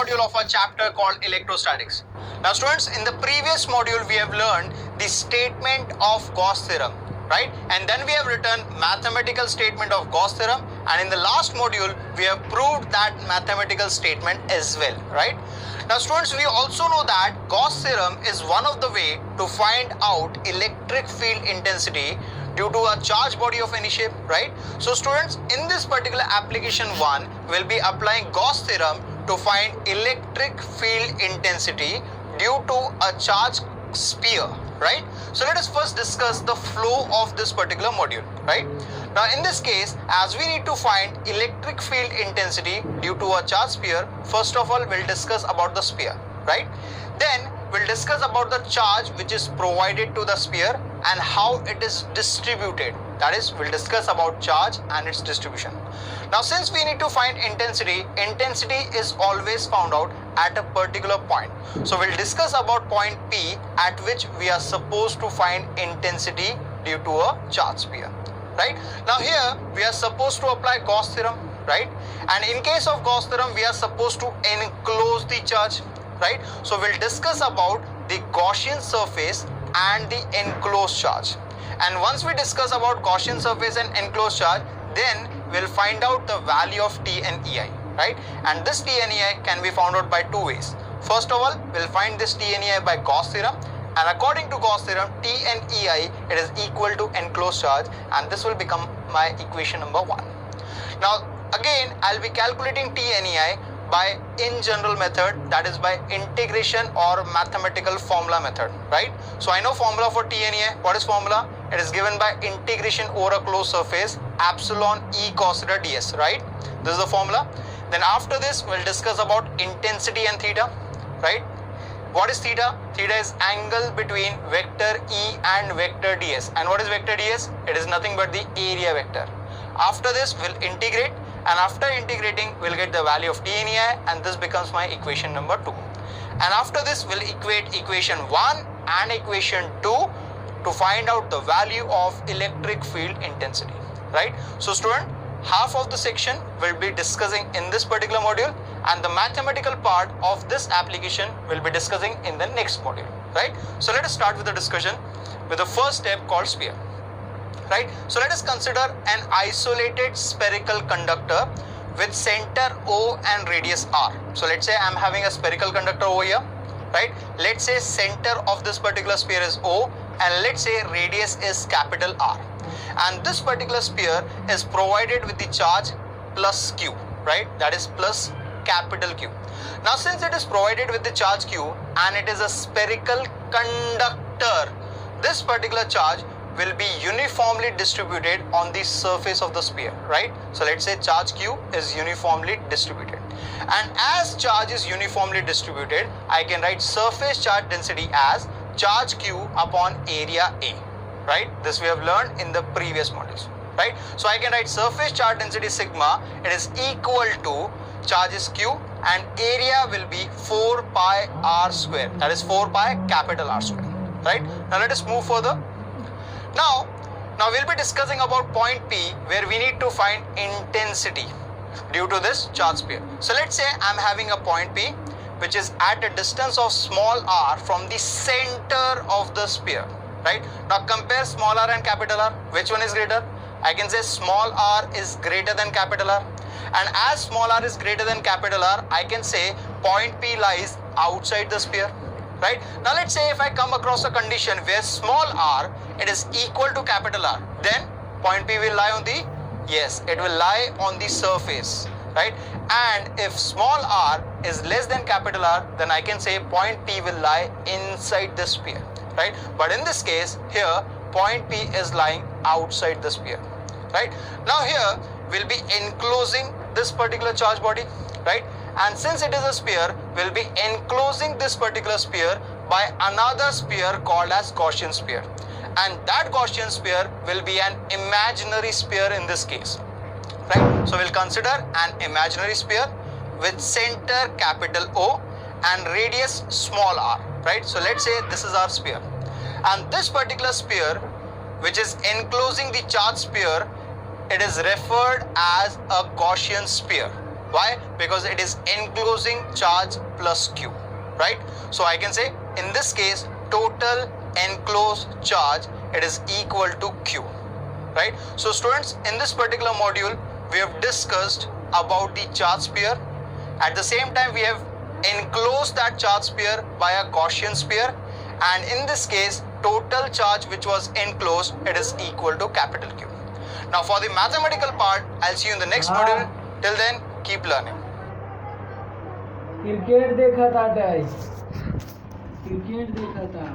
module of our chapter called electrostatics. Now students, in the previous module we have learned the statement of Gauss theorem, right? And then we have written mathematical statement of Gauss theorem, and in the last module we have proved that mathematical statement as well, right? Now students, we also know that Gauss theorem is one of the way to find out electric field intensity due to a charged body of any shape, right? So students, in this particular application 1, we'll be applying Gauss theorem to find electric field intensity due to a charged sphere, right? So let us first discuss the flow of this particular module, right? Now in this case, as we need to find electric field intensity due to a charged sphere, first of all we'll discuss about the sphere, right? Then we'll discuss about the charge which is provided to the sphere and how it is distributed. That is, we'll discuss about charge and its distribution. Now since we need to find intensity, intensity is always found out at a particular point. So we'll discuss about point P at which we are supposed to find intensity due to a charged sphere, right? Now here we are supposed to apply Gauss theorem, right? And in case of Gauss theorem, we are supposed to enclose the charge, right? So we'll discuss about the Gaussian surface and the enclosed charge. And once we discuss about Gaussian surface and enclosed charge, then we'll find out the value of T and EI, right? And this T and EI can be found out by two ways. First of all, we'll find this T and EI by Gauss theorem, and according to Gauss theorem, T and EI, it is equal to enclosed charge, and this will become my equation number 1. Now again, I'll be calculating T and EI by in general method, that is by integration or mathematical formula method, right? So I know formula for T and EI. What is formula? It is given by integration over a closed surface epsilon E cos theta ds, right? This is the formula. Then after this, we'll discuss about intensity and theta, right? What is theta? Theta is angle between vector E and vector ds. And what is vector ds? It is nothing but the area vector. After this, we'll integrate, and after integrating, we'll get the value of T and EI, and this becomes my equation number 2. And after this, we'll equate equation 1 and equation 2 to find out the value of electric field intensity, right? So student, half of the section will be discussing in this particular module, and the mathematical part of this application will be discussing in the next module, right? So let us start with the discussion with the first step called sphere, right? So let us consider an isolated spherical conductor with center O and radius R. So let's say I'm having a spherical conductor over here, right? Let's say center of this particular sphere is O, and let's say radius is capital R. And this particular sphere is provided with the charge plus Q, right? That is plus capital Q. Now since it is provided with the charge Q and it is a spherical conductor, this particular charge will be uniformly distributed on the surface of the sphere, right? So let's say charge Q is uniformly distributed. And as charge is uniformly distributed, I can write surface charge density as charge Q upon area A, right? This we have learned in the previous modules, right? So I can write surface charge density sigma, it is equal to charge is Q and area will be 4 pi R square, that is 4 pi capital R square, right? Now let us move further. Now we'll be discussing about point P where we need to find intensity due to this charge sphere. So let's say I'm having a point P which is at a distance of small r from the center of the sphere, right? Now compare small r and capital R. Which one is greater? I can say small r is greater than capital R. And as small r is greater than capital R, I can say point P lies outside the sphere, right? Now let's say if I come across a condition where small r, it is equal to capital R, then point P will lie on the, yes, it will lie on the surface, right? And if small r is less than capital R, then I can say point P will lie inside the sphere, right? But in this case, here, point P is lying outside the sphere, right? Now here, we'll be enclosing this particular charge body, right? And since it is a sphere, we'll be enclosing this particular sphere by another sphere called as Gaussian sphere. And that Gaussian sphere will be an imaginary sphere in this case, right? So we'll consider an imaginary sphere with center capital O and radius small r, right? So let's say this is our sphere. And this particular sphere, which is enclosing the charge sphere, it is referred as a Gaussian sphere, Why? Because it is enclosing charge plus Q, right? So I can say in this case total enclosed charge, it is equal to Q, right? So students, in this particular module we have discussed about the charge sphere. At the same time we have enclosed that charge sphere by a Gaussian sphere, and in this case total charge which was enclosed, it is equal to capital Q. Now for the mathematical part, I'll see you in the next module. Till then, keep learning. Cricket देखा था